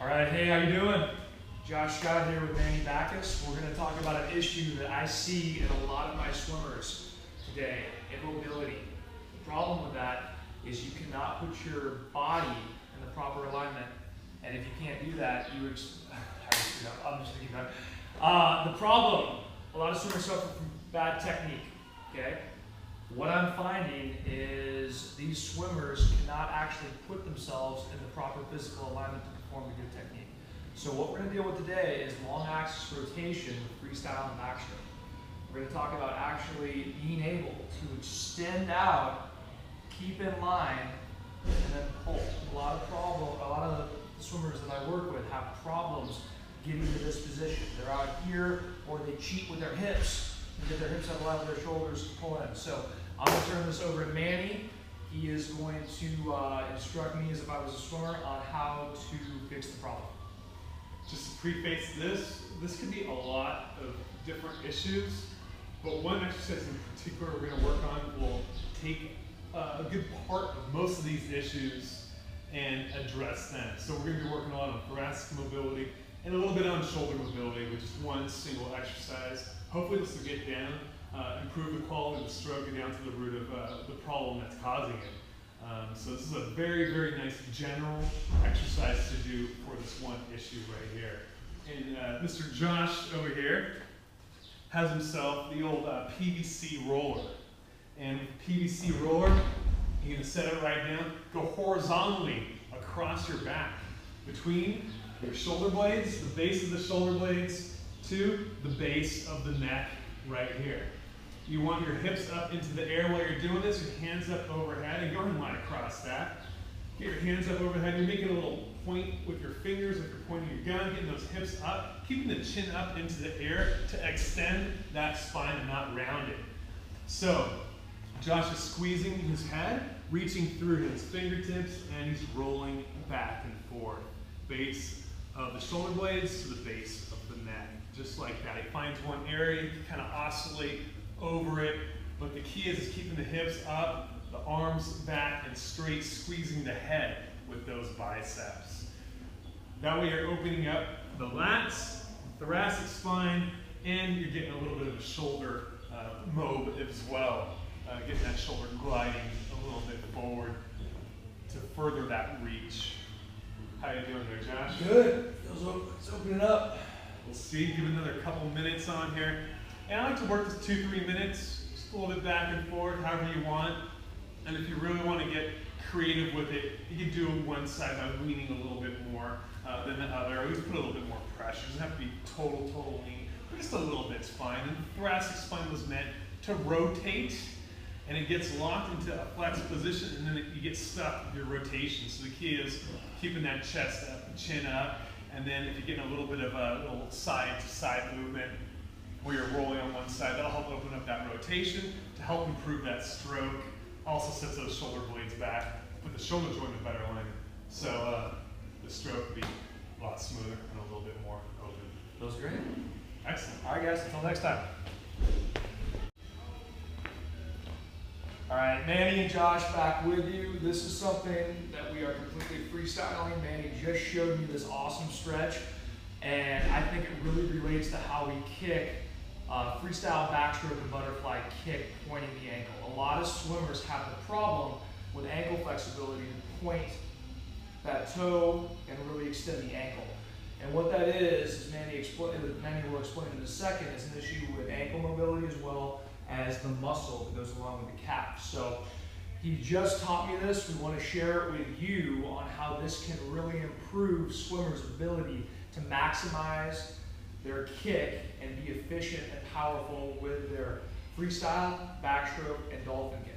All right, hey, how you doing? Josh Scott here with Manny Backus. We're going to talk about an issue that I see in a lot of my swimmers today, immobility. The problem with that is you cannot put your body in the proper alignment, and if you can't do that, I'm just thinking about the problem, a lot of swimmers suffer from bad technique, okay? What I'm finding is these swimmers cannot actually put themselves in the proper physical alignment to perform a good technique. So what we're going to deal with today is long axis rotation with freestyle and backstroke. We're going to talk about actually being able to extend out, keep in line, and then pull. A lot of the swimmers that I work with have problems getting to this position. They're out here, or they cheat with their hips and get their hips out of line with their shoulders to pull in. So I'm going to turn this over to Manny. He is going to instruct me as if I was a swimmer on how to fix the problem. Just to preface this could be a lot of different issues, but one exercise in particular we're going to work on will take a good part of most of these issues and address them. So we're going to be working a lot on thoracic mobility and a little bit on shoulder mobility with just one single exercise. Hopefully this will get down, improve the quality of the stroke, and down to the root of the problem that's causing it. So this is a very, very nice general exercise to do for this one issue right here. And Mr. Josh over here has himself the old PVC roller. And with PVC roller, you're going to set it right down, go horizontally across your back, between your shoulder blades, the base of the shoulder blades, to the base of the neck right here. You want your hips up into the air while you're doing this, your hands up overhead, and go ahead and line across that. Get your hands up overhead, you're making a little point with your fingers like you're pointing your gun, getting those hips up, keeping the chin up into the air to extend that spine and not round it. So, Josh is squeezing his head, reaching through his fingertips, and he's rolling back and forth. Base of the shoulder blades to the base of the neck, just like that. He finds one area, he can kind of oscillate over it, but the key is keeping the hips up, the arms back and straight, squeezing the head with those biceps. That way you're opening up the lats, thoracic spine, and you're getting a little bit of a shoulder mob as well. Getting that shoulder gliding a little bit forward to further that reach. How you doing there, Josh? Good. It's opening up. We'll see. Give another couple minutes on here. And I like to work this 2-3 minutes, just a little bit back and forth, however you want. And if you really want to get creative with it, you can do one side by leaning a little bit more than the other. Always put a little bit more pressure. It doesn't have to be total lean, but just a little bit's fine. And the thoracic spine was meant to rotate, and it gets locked into a flexed position, and then you get stuck with your rotation. So the key is keeping that chest up, chin up, and then if you're getting a little bit of a little side-to-side movement where you're rolling on one side, that'll help open up that rotation to help improve that stroke. Also sets those shoulder blades back, put the shoulder joint in better alignment. So the stroke will be a lot smoother and a little bit more open. That was great. Excellent. All right, guys, until next time. All right, Manny and Josh back with you. This is something that we are completely freestyling. Manny just showed me this awesome stretch, and I think it really relates to how we kick freestyle backstroke and butterfly kick pointing the ankle. A lot of swimmers have the problem with ankle flexibility to point that toe and really extend the ankle. And what that is Manny will explain in a second, is an issue with ankle mobility as well as the muscle that goes along with the calf. So he just taught me this. We want to share it with you on how this can really improve swimmers' ability to maximize their kick and be efficient and powerful with their freestyle, backstroke, and dolphin kick.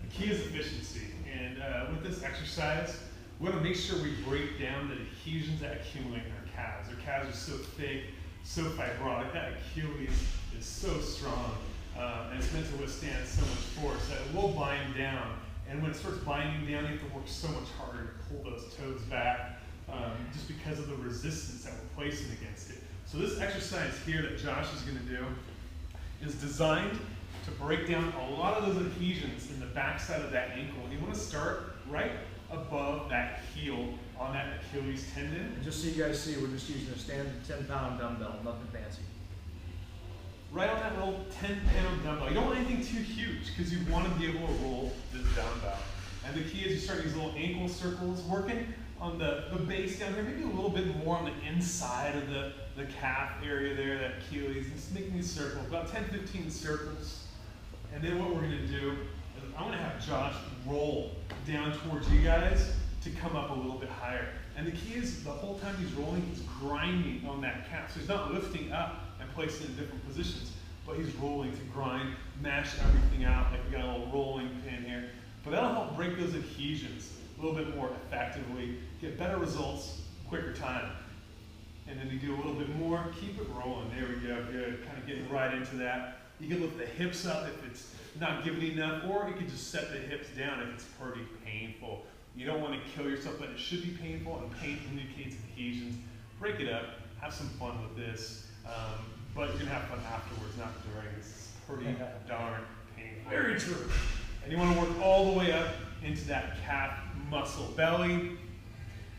The key is efficiency, and with this exercise, we want to make sure we break down the adhesions that accumulate in our calves. Our calves are so thick, so fibrotic. That Achilles is so strong, and it's meant to withstand so much force that it will bind down. And when it starts binding down, you have to work so much harder to pull those toes back, just because of the resistance that we're placing against it. So this exercise here that Josh is going to do is designed to break down a lot of those adhesions in the backside of that ankle. And you want to start right above that heel on on that Achilles tendon. And just so you guys see, we're just using a standard 10-pound dumbbell, nothing fancy. Right on that little 10-pound dumbbell. You don't want anything too huge because you want to be able to roll this dumbbell. And the key is you start these little ankle circles, working on the base down here, maybe a little bit more on the inside of the calf area there, that Achilles. Just making these circles, about 10-15 circles. And then what we're going to do is I'm going to have Josh roll down towards you guys to come up a little bit higher. And the key is the whole time he's rolling, he's grinding on that calf. So he's not lifting up and placing it in different positions, but he's rolling to grind, mash everything out, like we got a little rolling pin here. But that'll help break those adhesions a little bit more effectively, get better results, quicker time. And then we do a little bit more, keep it rolling. There we go, good. Kind of getting right into that. You can lift the hips up if it's not giving enough, or you can just set the hips down if it's pretty painful. You don't want to kill yourself, but it should be painful, and pain indicates adhesions. Break it up, have some fun with this, but you're going to have fun afterwards, not during. This is pretty darn painful. Very true. And you want to work all the way up into that calf muscle belly.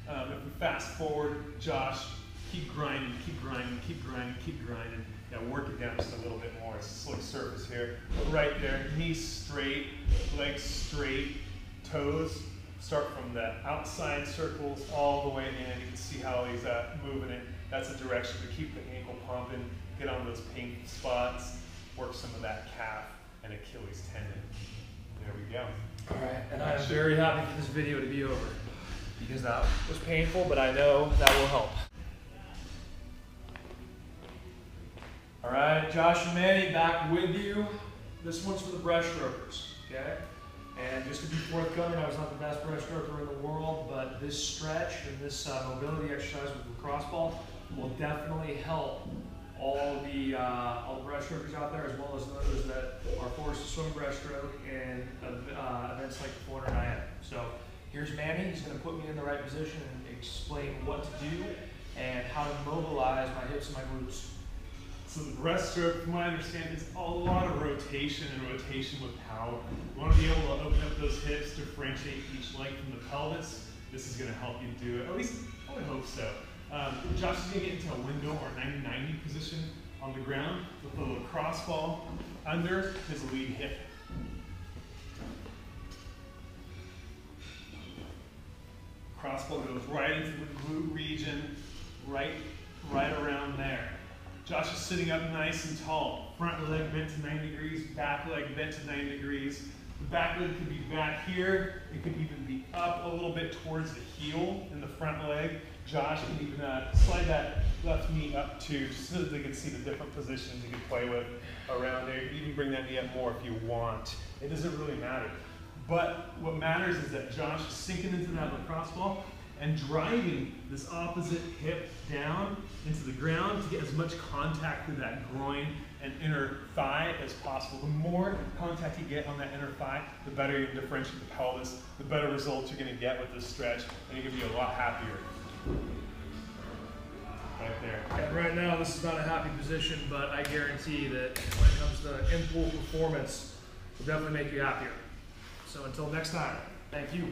If we fast forward, Josh, keep grinding, keep grinding, keep grinding, keep grinding. Now work it down just a little bit more. It's a slick surface here. Right there, knees straight, legs straight, toes. Start from the outside circles all the way in. You can see how he's moving it. That's the direction to keep the ankle pumping, get on those painful spots, work some of that calf and Achilles tendon. There we go. All right, and I'm very happy for this video to be over because that was painful, but I know that will help. All right, Josh and Manny back with you. This one's for the breaststrokers, okay? And just to be forthcoming, I was not the best breaststroker in the world, but this stretch and this mobility exercise with the lacrosse ball will definitely help all the breaststrokers out there, as well as those that are forced to swim breaststroke in events like the 400 IM. So here's Manny. He's going to put me in the right position and explain what to do and how to mobilize my hips and my glutes. So the breaststroke, from what I understand, is a lot of rotation and rotation with power. You want to be able to open up those hips, differentiate each leg from the pelvis. This is going to help you do it, or at least I would hope so. Josh is going to get into a window or 90-90 position on the ground with the lacrosse ball under his lead hip. Crossball goes right into the glute region, right around there. Josh is sitting up nice and tall. Front leg bent to 90 degrees, back leg bent to 90 degrees. The back leg could be back here. It could even be up a little bit towards the heel in the front leg. Josh can even slide that left knee up too, just so that they can see the different positions you can play with around there. You can even bring that knee up more if you want. It doesn't really matter. But what matters is that Josh is sinking into that lacrosse ball and driving this opposite hip down into the ground to get as much contact with that groin and inner thigh as possible. The more contact you get on that inner thigh, the better you can differentiate the pelvis, the better results you're going to get with this stretch, and you're going to be a lot happier. Right there. And right now, this is not a happy position, but I guarantee that when it comes to in-pool performance, it'll definitely make you happier. So until next time, thank you.